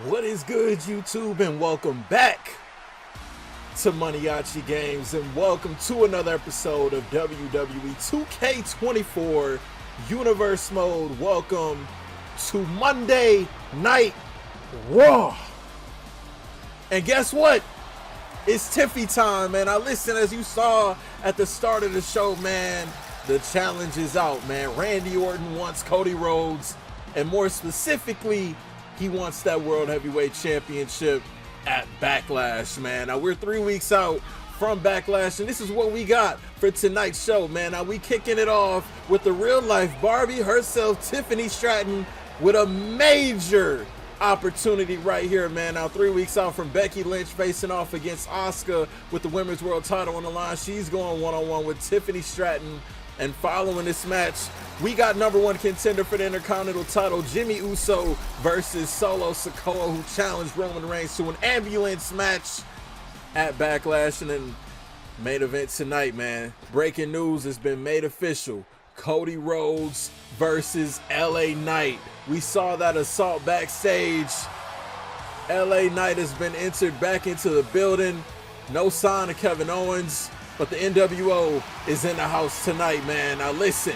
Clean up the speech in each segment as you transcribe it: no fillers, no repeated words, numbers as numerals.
What is good, YouTube, and welcome back to Maniaci Games, and welcome to another episode of WWE 2K24 Universe Mode. Welcome to Monday Night Raw. And guess what? It's Tiffany time, man. Now listen, as you saw at the start of the show, man, the challenge is out, man. Randy Orton wants Cody Rhodes, and more specifically, he wants that World Heavyweight Championship at Backlash, man. Now, we're 3 weeks out from Backlash, and this is what we got for tonight's show, man. Now, we kicking it off with the real-life Barbie herself, Tiffany Stratton, with a major opportunity right here, man. Now, 3 weeks out from Becky Lynch facing off against Asuka with the Women's World title on the line. She's going one-on-one with Tiffany Stratton. And following this match, we got number one contender for the Intercontinental title, Jimmy Uso versus Solo Sikoa, who challenged Roman Reigns to an ambulance match at Backlash. And then main event tonight, man. Breaking news has been made official. Cody Rhodes versus LA Knight. We saw that assault backstage. LA Knight has been entered back into the building. No sign of Kevin Owens. But the NWO is in the house tonight, man. Now listen,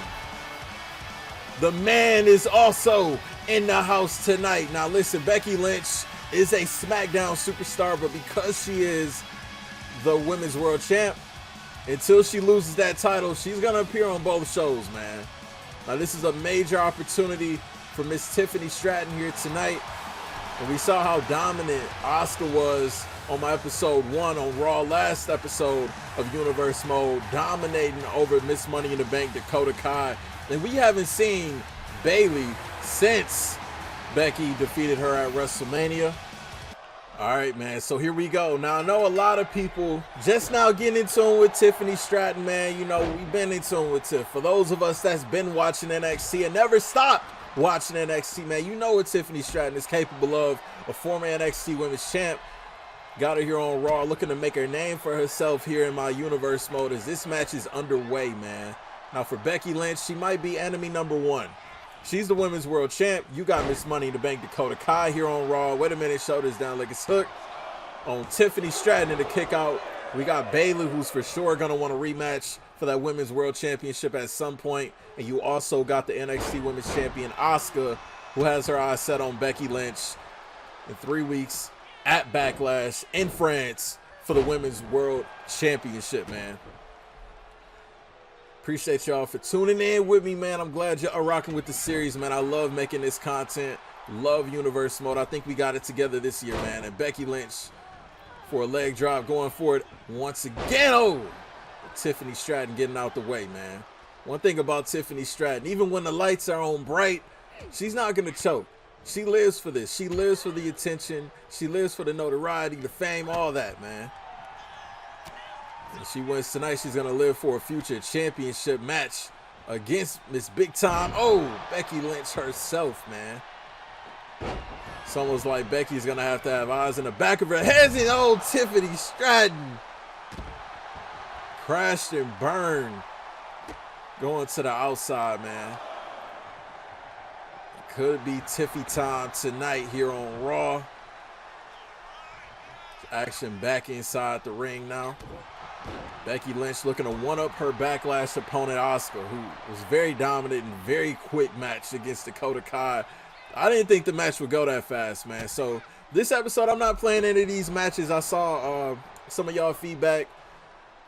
the man is also in the house tonight. Now listen, Becky Lynch is a SmackDown superstar, but because she is the Women's World Champ, until she loses that title, she's gonna appear on both shows, man. Now this is a major opportunity for Miss Tiffany Stratton here tonight. And we saw how dominant Asuka was on my episode 1 on Raw, last episode of Universe Mode, dominating over Miss Money in the Bank, Dakota Kai. And we haven't seen Bayley since Becky defeated her at WrestleMania. All right, man, so here we go. Now, I know a lot of people just now getting in tune with Tiffany Stratton, man. You know, we've been in tune with Tiff. For those of us that's been watching NXT and never stopped watching NXT, man, you know what Tiffany Stratton is capable of. A former NXT Women's Champ. Got her here on Raw, looking to make her name for herself here in my Universe Mode as this match is underway, man. Now for Becky Lynch, she might be enemy number one. She's the Women's World Champ. You got Miss Money in the Bank, Dakota Kai here on Raw. Wait a minute, shoulders down like it's hooked. On Tiffany Stratton in the kick out, we got Bayley, who's for sure going to want a rematch for that Women's World Championship at some point. And you also got the NXT Women's Champion, Asuka, who has her eyes set on Becky Lynch in 3 weeks at Backlash in France for the Women's World Championship, man. Appreciate y'all for tuning in with me, man. I'm glad y'all are rocking with the series, man. I love making this content. Love Universe Mode. I think we got it together this year, man. And Becky Lynch for a leg drop going forward once again. Oh, Tiffany Stratton getting out the way, man. One thing about Tiffany Stratton, even when the lights are on bright, she's not going to choke. She lives for this. She lives for the attention. She lives for the notoriety, the fame, all that, man. And she wins tonight. She's going to live for a future championship match against Miss Big Time. Oh, Becky Lynch herself, man. It's almost like Becky's going to have eyes in the back of her head. And oh, Tiffany Stratton crashed and burned. Going to the outside, man. Could be Tiffy time tonight here on Raw. Action back inside the ring now. Becky Lynch looking to one-up her Backlash opponent, Asuka, who was very dominant and very quick match against Dakota Kai. I didn't think the match would go that fast, man. So this episode, I'm not playing any of these matches. I saw some of y'all feedback.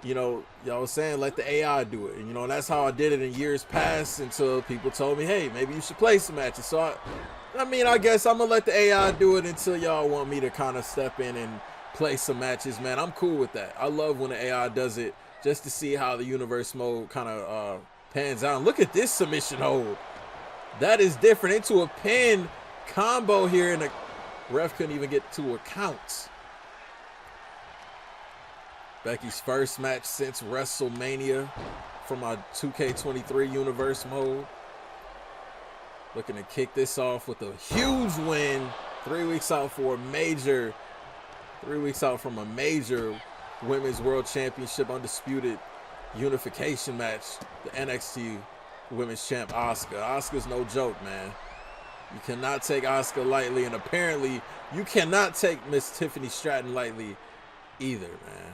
You know, y'all was saying let the AI do it. And, you know, that's how I did it in years past until people told me, hey, maybe you should play some matches. So, I guess I'm going to let the AI do it until y'all want me to kind of step in and play some matches, man. I'm cool with that. I love when the AI does it just to see how the Universe Mode kind of pans out. Look at this submission hold. That is different. Into a pin combo here, and the ref couldn't even get to a count. Becky's first match since WrestleMania from my 2K23 Universe Mode. Looking to kick this off with a huge win. 3 weeks out for a major, 3 weeks out from a major Women's World Championship Undisputed Unification match. The NXT Women's Champ Asuka. Asuka's no joke, man. You cannot take Asuka lightly, and apparently you cannot take Miss Tiffany Stratton lightly either, man.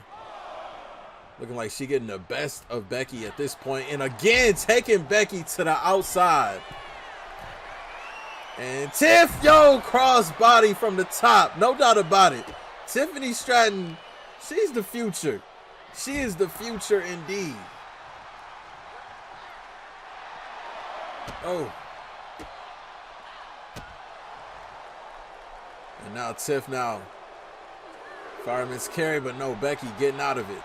Looking like she getting the best of Becky at this point. And again, taking Becky to the outside. And Tiff, yo, cross body from the top. No doubt about it. Tiffany Stratton, she's the future. She is the future indeed. Oh. And now Tiff now. Fireman's carry, but no, Becky getting out of it.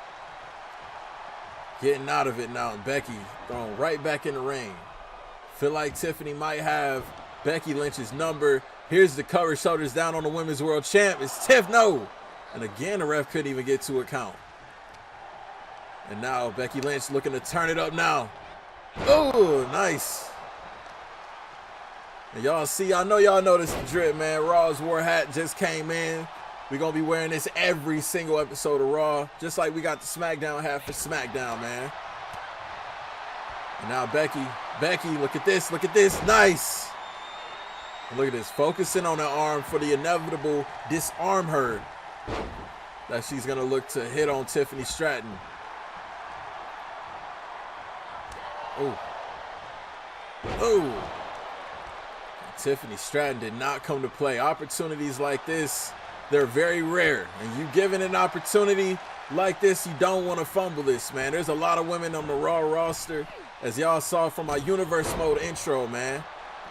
Getting out of it now. And Becky thrown right back in the ring. Feel like Tiffany might have Becky Lynch's number. Here's the cover, shoulders down on the Women's World Champ. It's Tiff, no. And again, the ref couldn't even get to a count. And now Becky Lynch looking to turn it up now. Oh, nice. And y'all see, I know y'all noticed the drip, man. Raw's war hat just came in. We're going to be wearing this every single episode of Raw, just like we got the SmackDown hat for SmackDown, man. And now Becky, look at this, nice. And look at this, focusing on the arm for the inevitable disarm her that she's going to look to hit on Tiffany Stratton. Oh. Tiffany Stratton did not come to play. Opportunities like this, they're very rare. And you given an opportunity like this, you don't want to fumble this, man. There's a lot of women on the Raw roster, as y'all saw from my Universe Mode intro, man.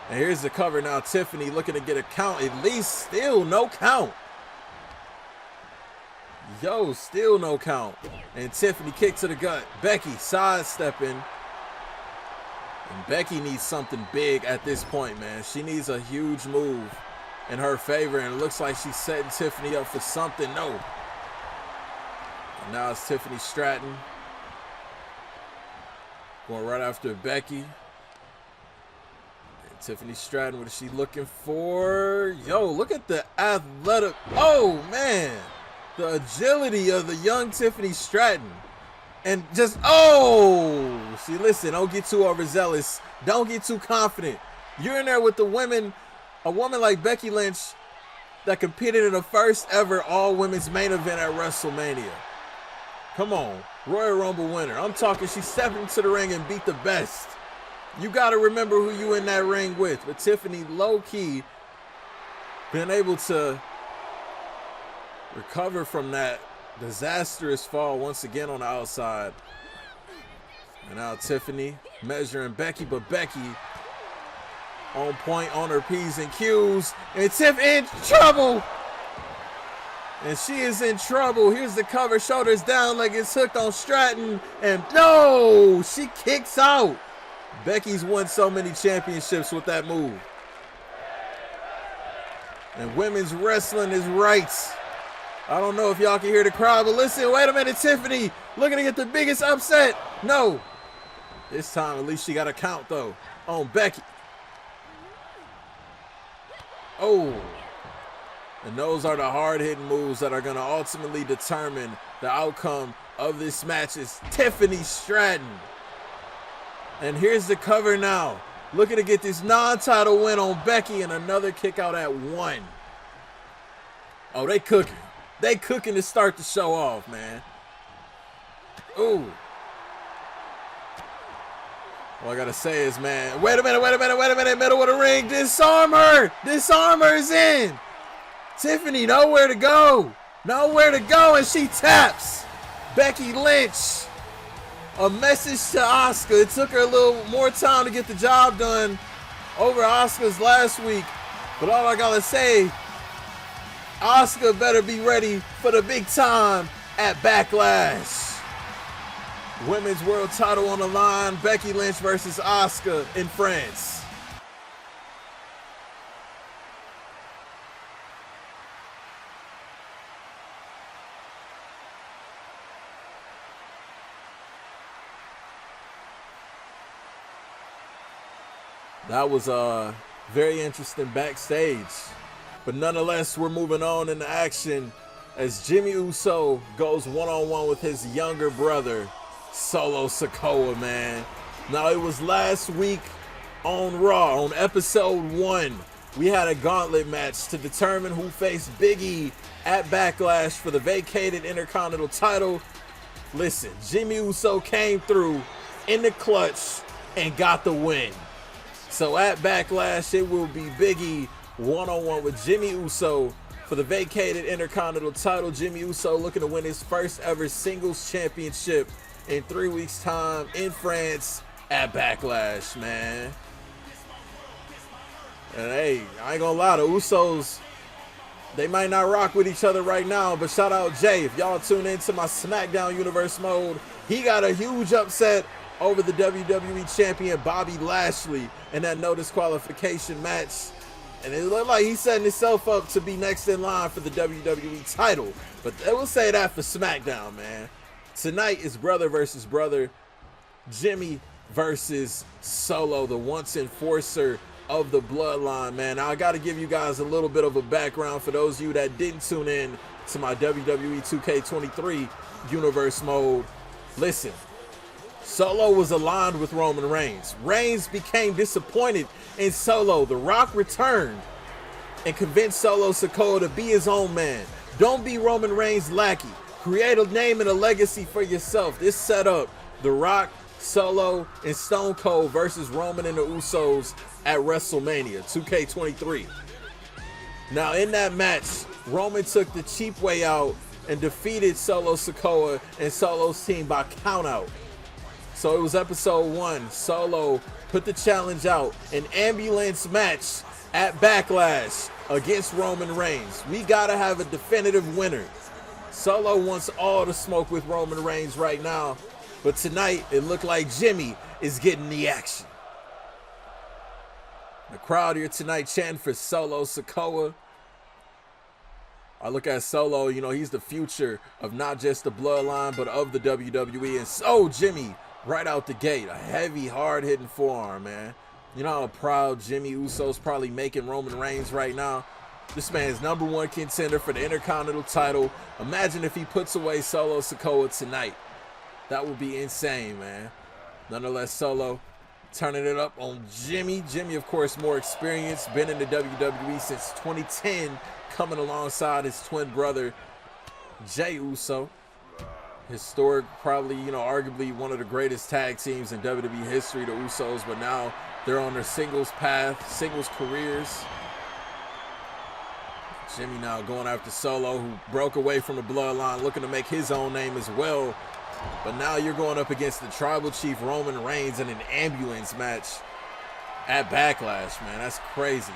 And here's the cover now. Tiffany looking to get a count. At least still no count. Yo, still no count. And Tiffany kick to the gut. Becky sidestepping. And Becky needs something big at this point, man. She needs a huge move in her favor, and it looks like she's setting Tiffany up for something. No. And now it's Tiffany Stratton going right after Becky. And Tiffany Stratton, what is she looking for? Yo, look at the athletic. Oh, man. The agility of the young Tiffany Stratton. And just, oh, see, listen, don't get too overzealous. Don't get too confident. You're in there with the women, a woman like Becky Lynch that competed in the first ever all-women's main event at WrestleMania. Come on, Royal Rumble winner. I'm talking, she stepped into the ring and beat the best. You got to remember who you in that ring with. But Tiffany, low-key, been able to recover from that disastrous fall once again on the outside. And now Tiffany measuring Becky, but Becky on point on her P's and Q's. And Tiff in trouble. And she is in trouble. Here's the cover, shoulders down like it's hooked on Stratton. And no, she kicks out. Becky's won so many championships with that move. And women's wrestling is right. I don't know if y'all can hear the crowd, but listen, wait a minute, Tiffany looking to get the biggest upset. No. This time, at least she got a count, though, on Becky. Oh. And those are the hard-hitting moves that are going to ultimately determine the outcome of this match. Is Tiffany Stratton. And here's the cover now. Looking to get this non-title win on Becky, and another kick out at 1. Oh, they cooking. They cooking to start the show off, man. Ooh. All I gotta say is, man, wait a minute, middle of the ring, disarm her. Disarm is in. Tiffany, nowhere to go, and she taps Becky Lynch. A message to Asuka. It took her a little more time to get the job done over Asuka's last week, but all I gotta say, Asuka better be ready for the big time at Backlash. Women's world title on the line. Becky Lynch versus Asuka in France. That was very interesting backstage. But nonetheless, we're moving on in the action as Jimmy Uso goes one-on-one with his younger brother, Solo Sikoa, man. Now, it was last week on Raw, on episode 1, we had a gauntlet match to determine who faced Big E at Backlash for the vacated Intercontinental title. Listen, Jimmy Uso came through in the clutch and got the win. So at Backlash, it will be Big E one-on-one with Jimmy Uso for the vacated Intercontinental title. Jimmy Uso looking to win his first ever singles championship in 3 weeks' time in France at Backlash, man. And hey, I ain't gonna lie, the Usos, they might not rock with each other right now, but shout out Jay. If y'all tune into my SmackDown Universe mode, he got a huge upset over the WWE Champion Bobby Lashley in that no disqualification match. And it looked like he's setting himself up to be next in line for the WWE title. But they will say that for SmackDown, man. Tonight is brother versus brother. Jimmy versus Solo, the once enforcer of the bloodline, man. Now I got to give you guys a little bit of a background for those of you that didn't tune in to my WWE 2K24 universe mode. Listen, Solo was aligned with Roman Reigns. Reigns became disappointed in Solo. The Rock returned and convinced Solo Sikoa to be his own man. Don't be Roman Reigns' lackey. Create a name and a legacy for yourself. This set up The Rock, Solo, and Stone Cold versus Roman and the Usos at WrestleMania 2K23. Now in that match, Roman took the cheap way out and defeated Solo Sikoa and Solo's team by countout. So it was episode 1. Solo put the challenge out, an ambulance match at Backlash against Roman Reigns. We gotta have a definitive winner. Solo wants all the smoke with Roman Reigns right now, but tonight it looked like Jimmy is getting the action. The crowd here tonight chanting for Solo Sikoa. I look at Solo, you know, he's the future of not just the bloodline, but of the WWE. And so Jimmy, right out the gate, a heavy, hard-hitting forearm, man. You know how proud Jimmy Uso's probably making Roman Reigns right now? This man's #1 contender for the Intercontinental title. Imagine if he puts away Solo Sikoa tonight. That would be insane, man. Nonetheless, Solo turning it up on Jimmy. Jimmy, of course, more experienced, been in the WWE since 2010, coming alongside his twin brother, Jey Uso. Historic, probably, you know, arguably one of the greatest tag teams in WWE history, the Usos, but now they're on their singles path, singles careers. Jimmy now going after Solo, who broke away from the bloodline, looking to make his own name as well. But now you're going up against the Tribal Chief Roman Reigns in an ambulance match at Backlash, man. That's crazy.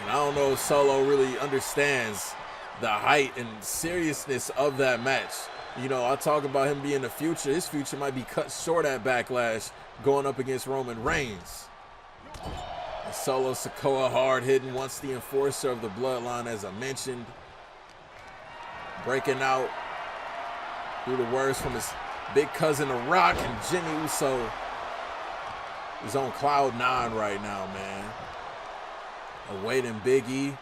And I don't know if Solo really understands the height and seriousness of that match. You know, I talk about him being the future. His future might be cut short at Backlash going up against Roman Reigns. And Solo Sikoa hard-hitting, once the enforcer of the bloodline, as I mentioned. Breaking out through the words from his big cousin, The Rock, and Jimmy Uso is on cloud 9 right now, man. Awaiting Big E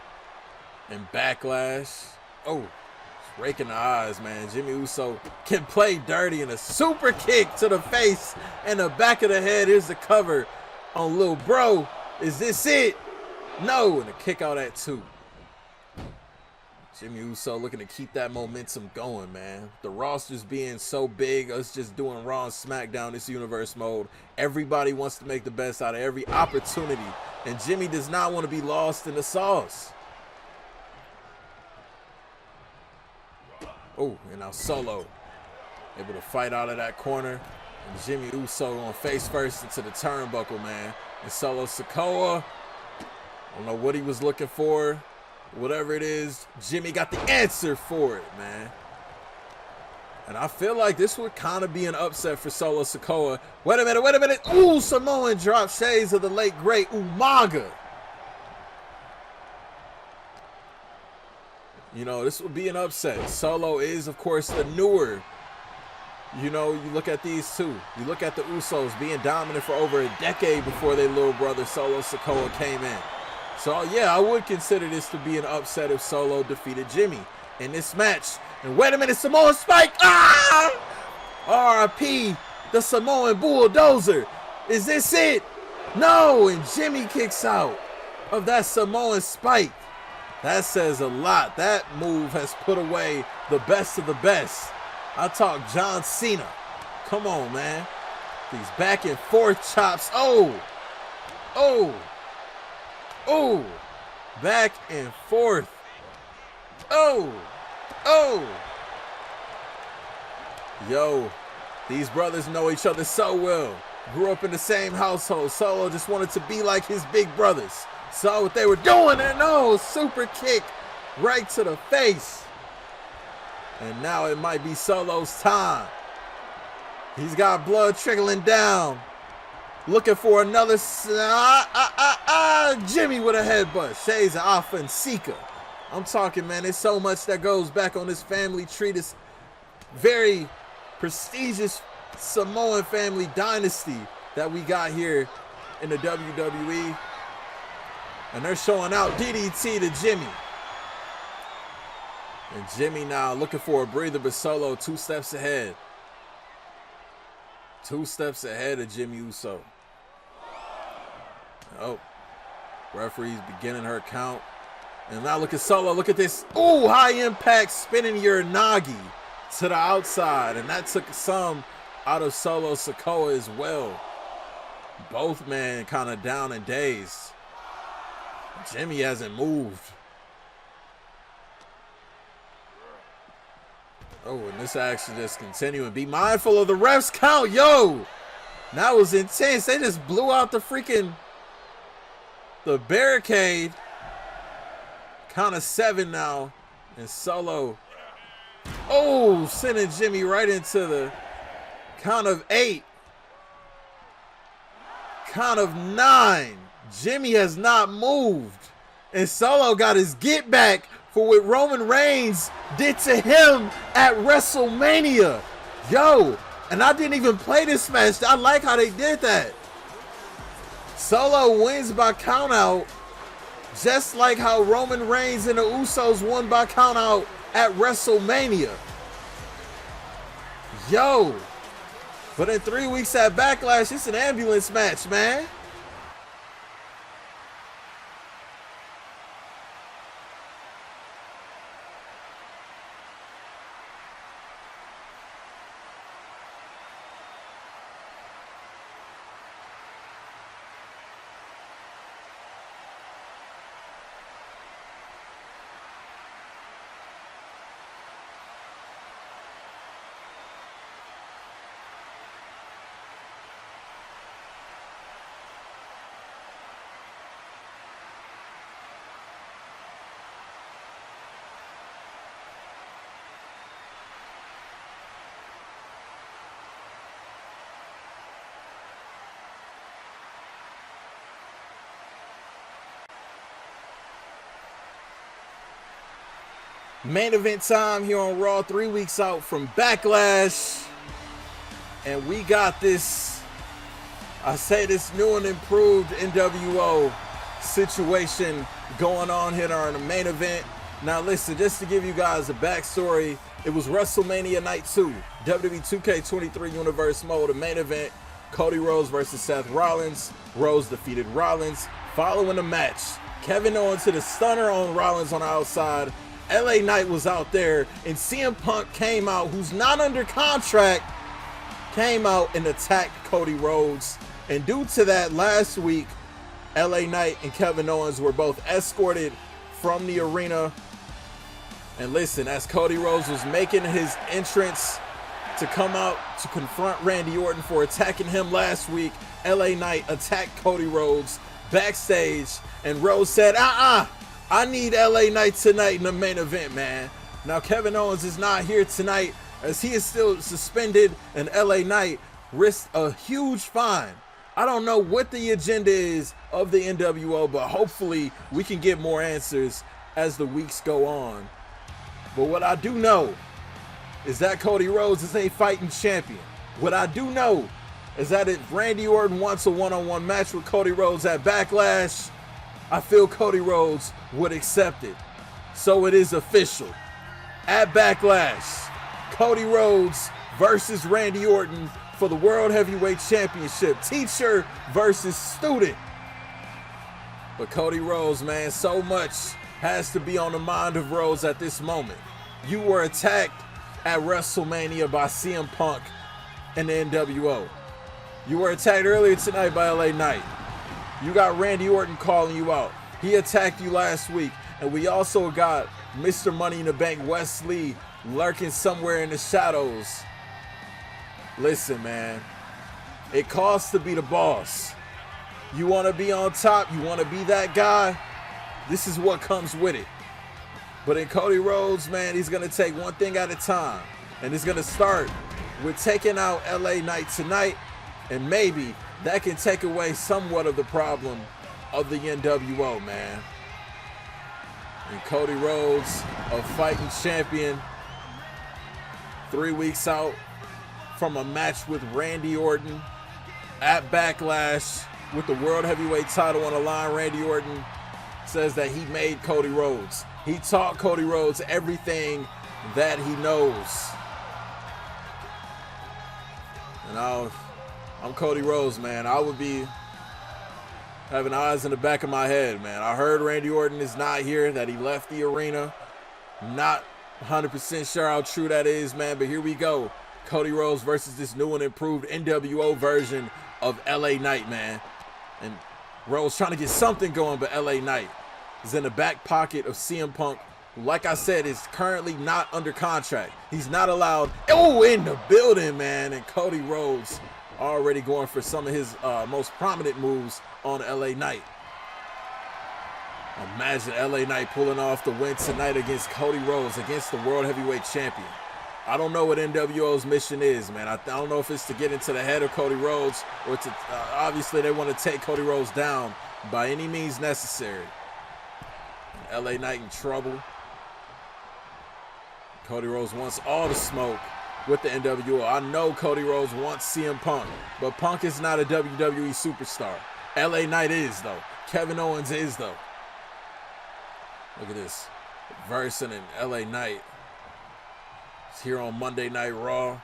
and Backlash. Oh, it's raking the eyes, man. Jimmy Uso can play dirty, and a super kick to the face and the back of the head. Here's the cover on Lil Bro. Is this it? No, and a kick out at 2. Jimmy Uso looking to keep that momentum going, man. The rosters being so big, us just doing Raw and SmackDown this universe mode. Everybody wants to make the best out of every opportunity, and Jimmy does not want to be lost in the sauce. Oh, and now Solo able to fight out of that corner. And Jimmy Uso going face first into the turnbuckle, man. And Solo Sikoa, I don't know what he was looking for. Whatever it is, Jimmy got the answer for it, man. And I feel like this would kind of be an upset for Solo Sikoa. Wait a minute. Ooh, Samoan drop, shades of the late, great Umaga. You know, this would be an upset. Solo is, of course, the newer. You know, you look at these two. You look at the Usos being dominant for over a decade before their little brother Solo Sikoa came in. So, yeah, I would consider this to be an upset if Solo defeated Jimmy in this match. And wait a minute, Samoan Spike. Ah! R.I.P. the Samoan Bulldozer. Is this it? No, and Jimmy kicks out. of that Samoan spike. That says a lot. That move has put away the best of the best. I talk John Cena. Come on, man. These back and forth chops. Oh. Oh. Oh. Back and forth. Oh. Oh. Yo, these brothers know each other so well. Grew up in the same household. Solo just wanted to be like his big brothers. Saw what they were doing and oh, super kick right to the face. And now it might be Solo's time. He's got blood trickling down. Looking for another Jimmy with a headbutt. Shades of Alpha and Sikoa. I'm talking, man, there's so much that goes back on this family tree. This very prestigious Samoan family dynasty that we got here in the WWE. And they're showing out DDT to Jimmy. And Jimmy now looking for a breather, but Solo 2 steps ahead. 2 steps ahead of Jimmy Uso. Oh, referee's beginning her count. And now look at Solo, look at this. Ooh, high impact spinning your Nagi to the outside. And that took some out of Solo Sikoa as well. Both men kind of down and dazed. Jimmy hasn't moved. Oh, and this action just continuing. Be mindful of the ref's count. Yo, that was intense. They just blew out the barricade. Count of 7 now. And Solo. Oh, sending Jimmy right into the count of 8. Count of 9. Jimmy has not moved. And Solo got his get back for what Roman Reigns did to him at WrestleMania. Yo, and I didn't even play this match. I like how they did that. Solo wins by countout, just like how Roman Reigns and the Usos won by countout at WrestleMania. Yo, but in 3 weeks at Backlash, it's an ambulance match, man. Main event time here on Raw, 3 weeks out from Backlash. And we got this, I say this new and improved NWO situation going on here in the main event. Now listen, just to give you guys a backstory, it was WrestleMania Night 2, WWE 2K24 Universe Mode, the main event, Cody Rhodes versus Seth Rollins. Rhodes defeated Rollins. Following the match, Kevin Owens hit a stunner on Rollins on the outside. LA Knight was out there, and CM Punk came out, who's not under contract, came out and attacked Cody Rhodes. And due to that, last week, LA Knight and Kevin Owens were both escorted from the arena. And listen, as Cody Rhodes was making his entrance to come out to confront Randy Orton for attacking him last week, LA Knight attacked Cody Rhodes backstage, and Rhodes said, I need LA Knight tonight in the main event, man. Now, Kevin Owens is not here tonight as he is still suspended, and LA Knight risked a huge fine. I don't know what the agenda is of the NWO, but hopefully we can get more answers as the weeks go on. But what I do know is that Cody Rhodes is a fighting champion. What I do know is that if Randy Orton wants a one-on-one match with Cody Rhodes at Backlash, I feel Cody Rhodes would accept it. So it is official. At Backlash, Cody Rhodes versus Randy Orton for the World Heavyweight Championship. Teacher versus student. But Cody Rhodes, man, so much has to be on the mind of Rhodes at this moment. You were attacked at WrestleMania by CM Punk and the NWO. You were attacked earlier tonight by LA Knight. You got Randy Orton calling you out. He attacked you last week. And we also got Mr. Money in the Bank Wes Lee lurking somewhere in the shadows. Listen, man, it costs to be the boss. You want to be on top, you want to be that guy, this is what comes with it. But in Cody Rhodes, man, he's going to take one thing at a time. And it's going to start with taking out LA Knight tonight, and maybe that can take away somewhat of the problem of the NWO, man. And Cody Rhodes, a fighting champion, 3 weeks out from a match with Randy Orton at Backlash with the World Heavyweight title on the line. Randy Orton says that he made Cody Rhodes. He taught Cody Rhodes everything that he knows. And I'm Cody Rhodes, man. I would be having eyes in the back of my head, man. I heard Randy Orton is not here, that he left the arena. Not 100% sure how true that is, man, but here we go. Cody Rhodes versus this new and improved NWO version of LA Knight, man. And Rhodes trying to get something going, but LA Knight is in the back pocket of CM Punk, who, like I said, is currently not under contract. He's not allowed, in the building, man. And Cody Rhodes already going for some of his most prominent moves on LA Knight. Imagine LA Knight pulling off the win tonight against Cody Rhodes, against the World Heavyweight Champion. I don't know what NWO's mission is, man. I don't know if it's to get into the head of Cody Rhodes or to, obviously they want to take Cody Rhodes down by any means necessary. LA Knight in trouble. Cody Rhodes wants all the smoke with the NWO. I know Cody Rhodes wants CM Punk, but Punk is not a WWE superstar. LA Knight is, though. Kevin Owens is, though. Look at this. Versing in LA Knight. It's here on Monday Night Raw.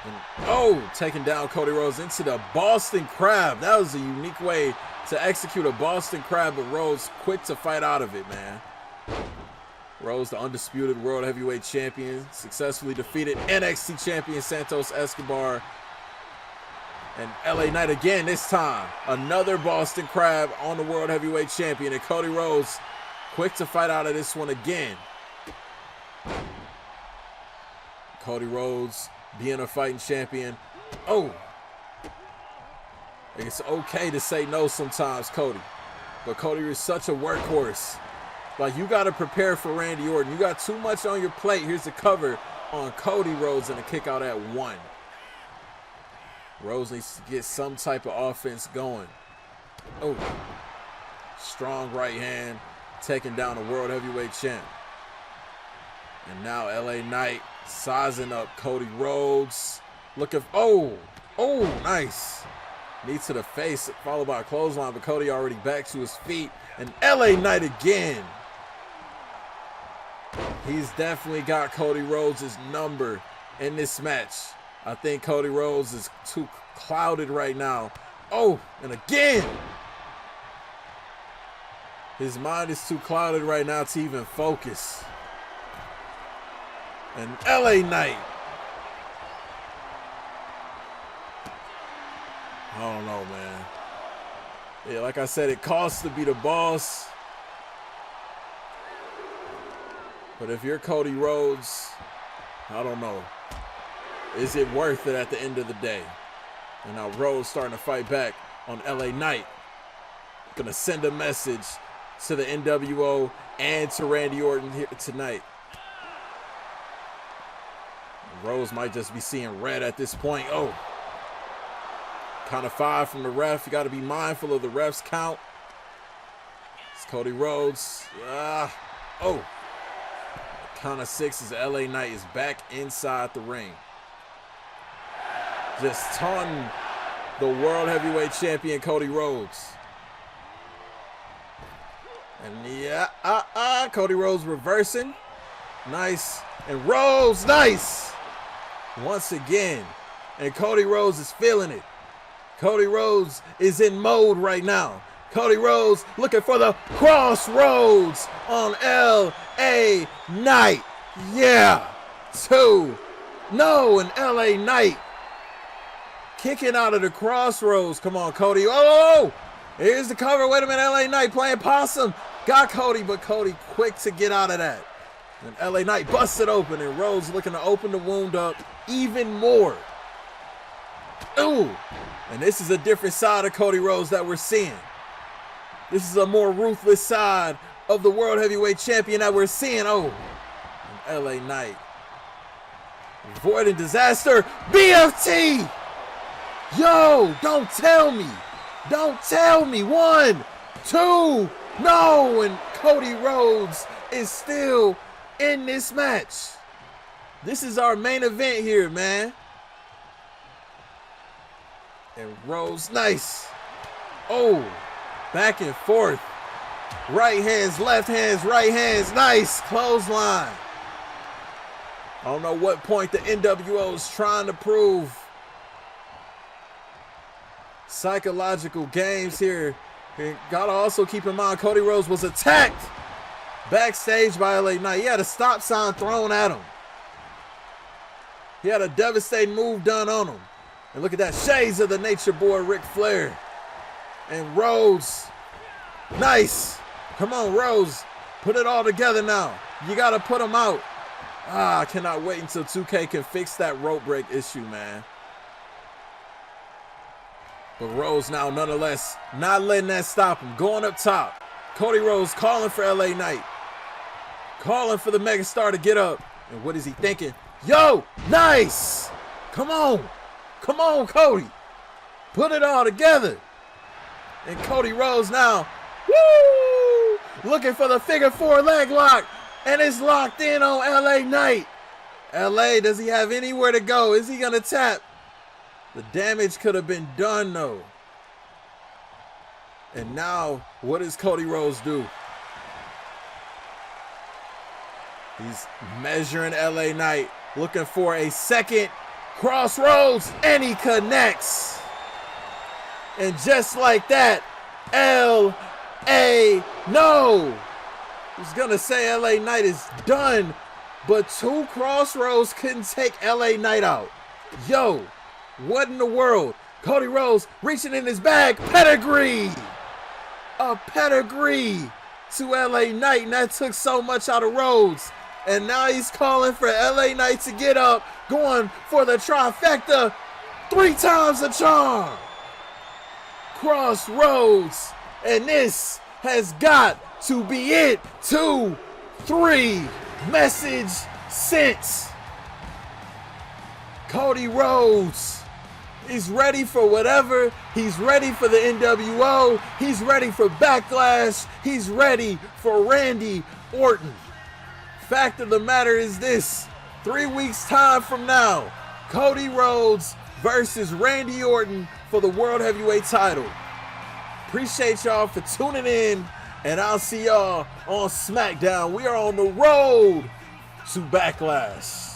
And, taking down Cody Rhodes into the Boston Crab. That was a unique way to execute a Boston Crab, but Rhodes quick to fight out of it, man. Rhodes, the undisputed World Heavyweight Champion, successfully defeated NXT Champion Santos Escobar. And LA Knight again this time. Another Boston Crab on the World Heavyweight Champion. And Cody Rhodes quick to fight out of this one again. Cody Rhodes being a fighting champion. It's okay to say no sometimes, Cody. But Cody is such a workhorse. Like, you got to prepare for Randy Orton. You got too much on your plate. Here's the cover on Cody Rhodes and a kick out at 1. Rhodes needs to get some type of offense going. Strong right hand, taking down the World Heavyweight Champ. And now LA Knight sizing up Cody Rhodes. Looking, nice. Knee to the face, followed by a clothesline, but Cody already back to his feet. And LA Knight again. He's definitely got Cody Rhodes' number in this match. I think Cody Rhodes is too clouded right now. And again. His mind is too clouded right now to even focus. And LA Knight. I don't know, man. Yeah, like I said, it costs to be the boss. But if you're Cody Rhodes, I don't know. Is it worth it at the end of the day? And now Rhodes starting to fight back on LA Knight. Gonna send a message to the NWO and to Randy Orton here tonight. Rhodes might just be seeing red at this point. Count of 5 from the ref. You got to be mindful of the ref's count. It's Cody Rhodes. Count of 6 as LA Knight is back inside the ring. Just taunting the World Heavyweight Champion Cody Rhodes. And Cody Rhodes reversing. Nice. And Rhodes, nice. Once again. And Cody Rhodes is feeling it. Cody Rhodes is in mode right now. Cody Rhodes looking for the crossroads on LA Knight. Yeah. 2. No, and LA Knight kicking out of the crossroads. Come on, Cody. Oh, here's the cover. Wait a minute, LA Knight playing possum. Got Cody, but Cody quick to get out of that. And LA Knight busted open, and Rhodes looking to open the wound up even more. Ooh, and this is a different side of Cody Rhodes that we're seeing. This is a more ruthless side of the World Heavyweight Champion that we're seeing. Oh, and LA Knight avoiding disaster. BFT! Yo, don't tell me. Don't tell me. 1, 2, no, and Cody Rhodes is still in this match. This is our main event here, man. And Rhodes, nice. Oh, back and forth. Right hands, left hands, right hands. Nice. Clothesline. I don't know what point the NWO is trying to prove. Psychological games here. And gotta also keep in mind Cody Rhodes was attacked backstage by LA Knight. He had a stop sign thrown at him. He had a devastating move done on him. And look at that, shades of the Nature Boy Ric Flair. And Rhodes, nice. Come on, Rhodes, put it all together now. You gotta put him out. I cannot wait until 2K can fix that rope break issue, man. But Rhodes now, nonetheless, not letting that stop him. Going up top. Cody Rhodes calling for LA Knight. Calling for the megastar to get up. And what is he thinking? Yo, nice. Come on. Come on, Cody. Put it all together. And Cody Rhodes now, woo, looking for the figure 4 leg lock. And it's locked in on LA Knight. LA, does he have anywhere to go? Is he going to tap? The damage could have been done, though. And now, what does Cody Rhodes do? He's measuring LA Knight, looking for a second crossroads, and he connects. And just like that, LA, no. I was gonna say LA Knight is done, but 2 crossroads couldn't take LA Knight out. Yo, what in the world? Cody Rhodes reaching in his bag, pedigree. A pedigree to LA Knight, and that took so much out of Rhodes. And now he's calling for LA Knight to get up, going for the trifecta, 3 times the charm. Crossroads, and this has got to be it. 2, 3, message sent. Cody Rhodes is ready for whatever. He's ready for the NWO. He's ready for Backlash. He's ready for Randy Orton. Fact of the matter is this: 3 weeks time from now, Cody Rhodes versus Randy Orton for the World Heavyweight title. Appreciate y'all for tuning in, and I'll see y'all on SmackDown. We are on the road to Backlash.